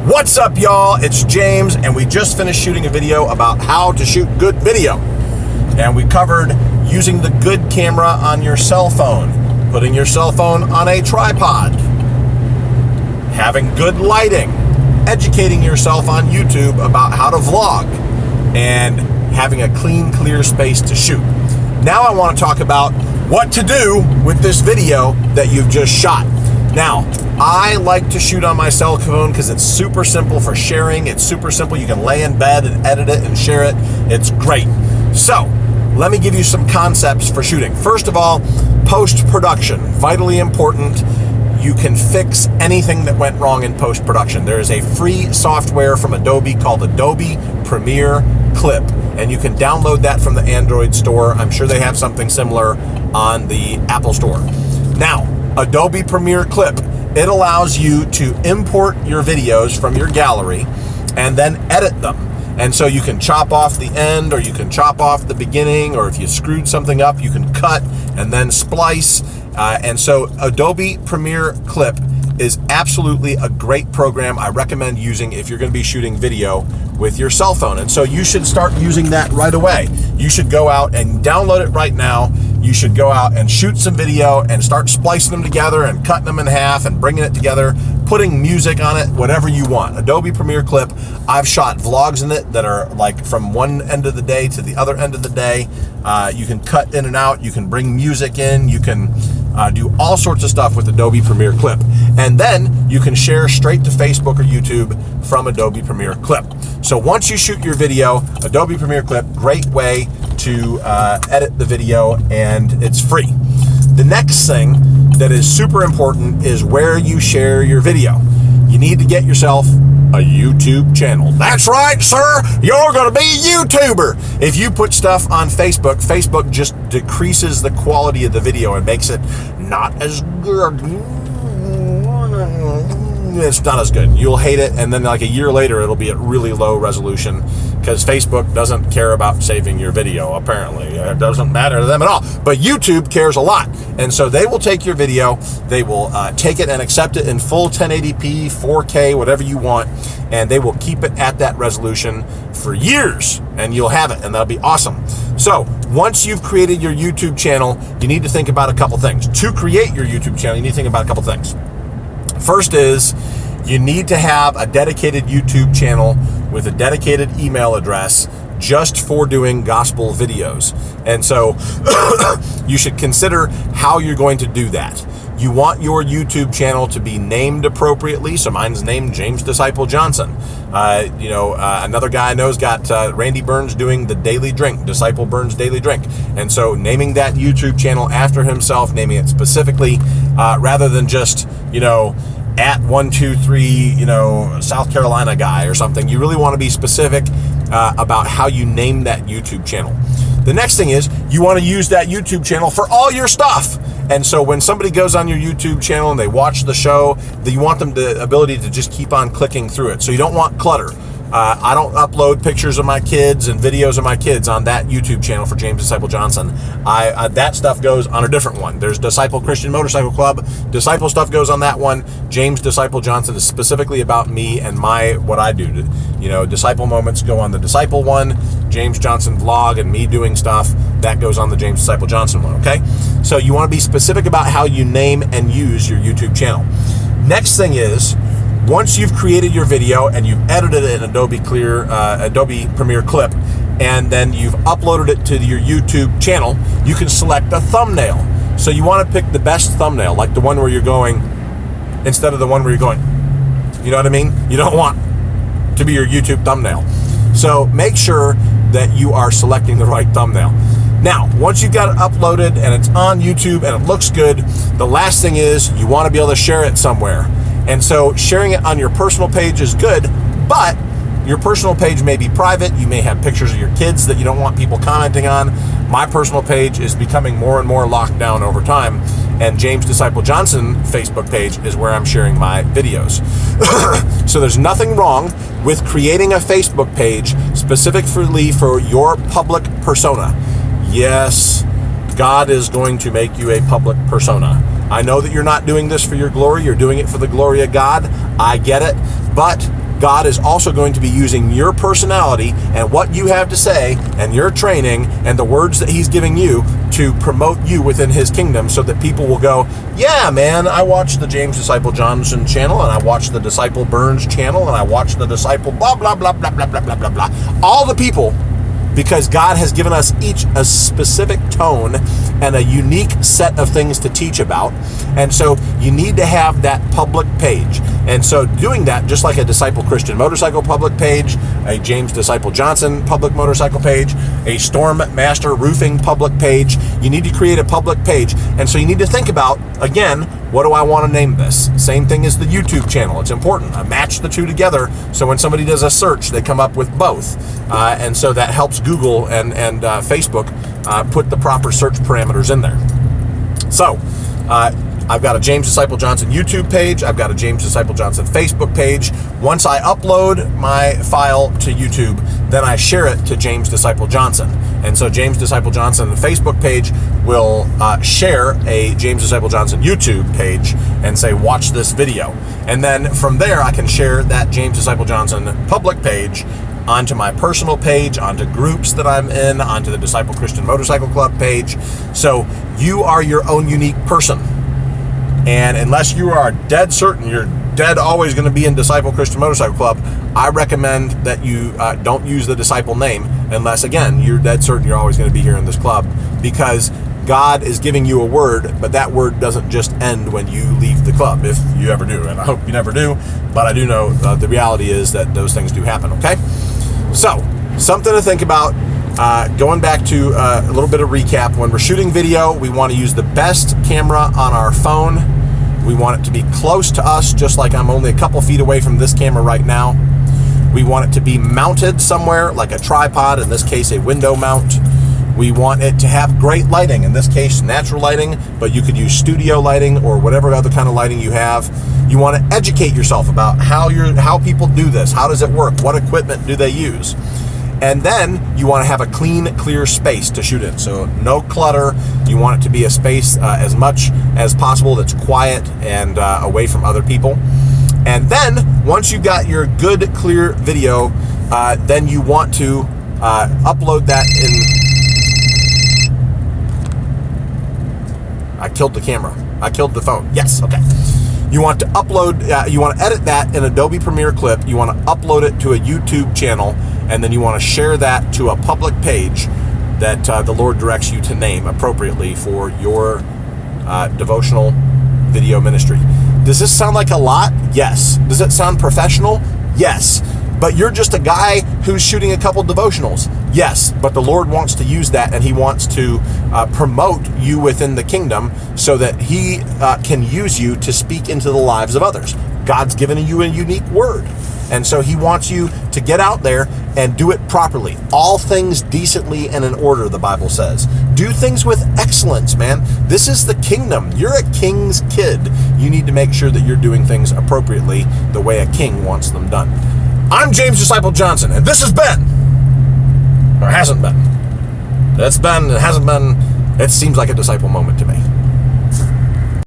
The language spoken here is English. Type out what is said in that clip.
What's up, y'all? It's James, and we just finished shooting a video about how to shoot good video. And we covered using the good camera on your cell phone, putting your cell phone on a tripod, having good lighting, educating yourself on YouTube about how to vlog, and having a clean, clear space to shoot. Now I want to talk about what to do with this video that you've just shot. Now, I like to shoot on my cell phone because it's super simple for sharing. It's super simple. You can lay in bed and edit it and share it. It's great. So, let me give you some concepts for shooting. First of all, post-production, vitally important. You can fix anything that went wrong in post-production. There is a free software from Adobe called Adobe Premiere Clip, and you can download that from the Android store. I'm sure they have something similar on the Apple store. Now, Adobe Premiere Clip, it allows you to import your videos from your gallery and then edit them. And so you can chop off the end, or you can chop off the beginning, or if you screwed something up, you can cut and then splice. And so Adobe Premiere Clip is absolutely a great program I recommend using if you're going to be shooting video with your cell phone. And so you should start using that right away. You should go out and download it right now. You should go out and shoot some video and start splicing them together and cutting them in half and bringing it together, putting music on it, whatever you want. Adobe Premiere Clip, I've shot vlogs in it that are like from one end of the day to the other end of the day. You can cut in and out, you can bring music in, you can do all sorts of stuff with Adobe Premiere Clip. And then you can share straight to Facebook or YouTube from Adobe Premiere Clip. So once you shoot your video, Adobe Premiere Clip, great way to edit the video, and it's free. The next thing that is super important is where you share your video. You need to get yourself a YouTube channel. That's right, sir. You're going to be a YouTuber. If you put stuff on Facebook, Facebook just decreases the quality of the video and makes it not as good. It's not as good. You'll hate it, and then like a year later, it'll be at really low resolution because Facebook doesn't care about saving your video, apparently. It doesn't matter to them at all. But YouTube cares a lot, and so they will take your video, they will take it and accept it in full 1080p, 4K, whatever you want, and they will keep it at that resolution for years, and you'll have it, and that'll be awesome. So once you've created your YouTube channel, you need to think about a couple things. To create your YouTube channel, you need to think about a couple things. First is you need to have a dedicated YouTube channel with a dedicated email address just for doing gospel videos. And so you should consider how you're going to do that. You want your YouTube channel to be named appropriately. So mine's named James Disciple Johnson. Another guy I know's got Randy Burns doing the Daily Drink, Disciple Burns Daily Drink. And so naming that YouTube channel after himself, naming it specifically, rather than just, at 123, South Carolina guy or something. You really want to be specific about how you name that YouTube channel. The next thing is you want to use that YouTube channel for all your stuff. And so when somebody goes on your YouTube channel and they watch the show, you want them the ability to just keep on clicking through it. So you don't want clutter. I don't upload pictures of my kids and videos of my kids on that YouTube channel for James Disciple Johnson. That stuff goes on a different one. There's Disciple Christian Motorcycle Club. Disciple stuff goes on that one. James Disciple Johnson is specifically about me and what I do. Disciple moments go on the Disciple one. James Johnson vlog and me doing stuff, that goes on the James Disciple Johnson one, okay? So you want to be specific about how you name and use your YouTube channel. Next thing is, once you've created your video and you've edited it in Adobe Premiere Clip, and then you've uploaded it to your YouTube channel, you can select a thumbnail. So you want to pick the best thumbnail, like the one where you're going, instead of the one where you're going. You know what I mean? You don't want to be your YouTube thumbnail. So make sure that you are selecting the right thumbnail. Now, once you've got it uploaded and it's on YouTube and it looks good, the last thing is you want to be able to share it somewhere. And so sharing it on your personal page is good, but your personal page may be private. You may have pictures of your kids that you don't want people commenting on. My personal page is becoming more and more locked down over time, and James Disciple Johnson Facebook page is where I'm sharing my videos. So there's nothing wrong with creating a Facebook page specifically for your public persona. Yes, God is going to make you a public persona. I know that you're not doing this for your glory. You're doing it for the glory of God. I get it. But God is also going to be using your personality and what you have to say and your training and the words that he's giving you to promote you within his kingdom, so that people will go, yeah, man, I watched the James Disciple Johnson channel, and I watched the Disciple Burns channel, and I watched the Disciple blah, blah, blah, blah, blah, blah, blah, blah, blah. All the people, because God has given us each a specific tone and a unique set of things to teach about. And so you need to have that public page. And so doing that, just like a Disciple Christian Motorcycle public page, a James Disciple Johnson public motorcycle page, a Storm Master Roofing public page, you need to create a public page. And so you need to think about, again, what do I want to name this? Same thing as the YouTube channel. It's important. I match the two together, so when somebody does a search, they come up with both. And so that helps Google and Facebook put the proper search parameters in there. So I've got a James Disciple Johnson YouTube page. I've got a James Disciple Johnson Facebook page. Once I upload my file to YouTube, then I share it to James Disciple Johnson. And so James Disciple Johnson, the Facebook page, will share a James Disciple Johnson YouTube page and say, watch this video. And then from there, I can share that James Disciple Johnson public page onto my personal page, onto groups that I'm in, onto the Disciple Christian Motorcycle Club page. So you are your own unique person. And unless you are dead certain you're dead always going to be in Disciple Christian Motorcycle Club, I recommend that you don't use the Disciple name unless, again, you're dead certain you're always going to be here in this club, because God is giving you a word, but that word doesn't just end when you leave the club, if you ever do. And I hope you never do, but I do know the reality is that those things do happen, okay? So, something to think about. Going back to a little bit of recap. When we're shooting video, we want to use the best camera on our phone. We want it to be close to us, just like I'm only a couple feet away from this camera right now. We want it to be mounted somewhere, like a tripod, in this case a window mount. We want it to have great lighting, in this case natural lighting, but you could use studio lighting or whatever other kind of lighting you have. You want to educate yourself about how people do this, how does it work, what equipment do they use. And then you want to have a clean, clear space to shoot in. So no clutter. You want it to be a space as much as possible that's quiet and away from other people. And then once you've got your good, clear video, then you want to upload that in... I killed the camera. I killed the phone. Yes, okay. You want to upload, you want to edit that in Adobe Premiere Clip. You want to upload it to a YouTube channel, and then you want to share that to a public page that the Lord directs you to name appropriately for your devotional video ministry. Does this sound like a lot? Yes. Does it sound professional? Yes. But you're just a guy who's shooting a couple devotionals. Yes, but the Lord wants to use that, and he wants to promote you within the kingdom so that he can use you to speak into the lives of others. God's given you a unique word. And so he wants you to get out there and do it properly. All things decently and in order, the Bible says. Do things with excellence, man. This is the kingdom. You're a king's kid. You need to make sure that you're doing things appropriately the way a king wants them done. I'm James Disciple Johnson, and this has been, or hasn't been. It's been, it hasn't been, it seems like a disciple moment to me.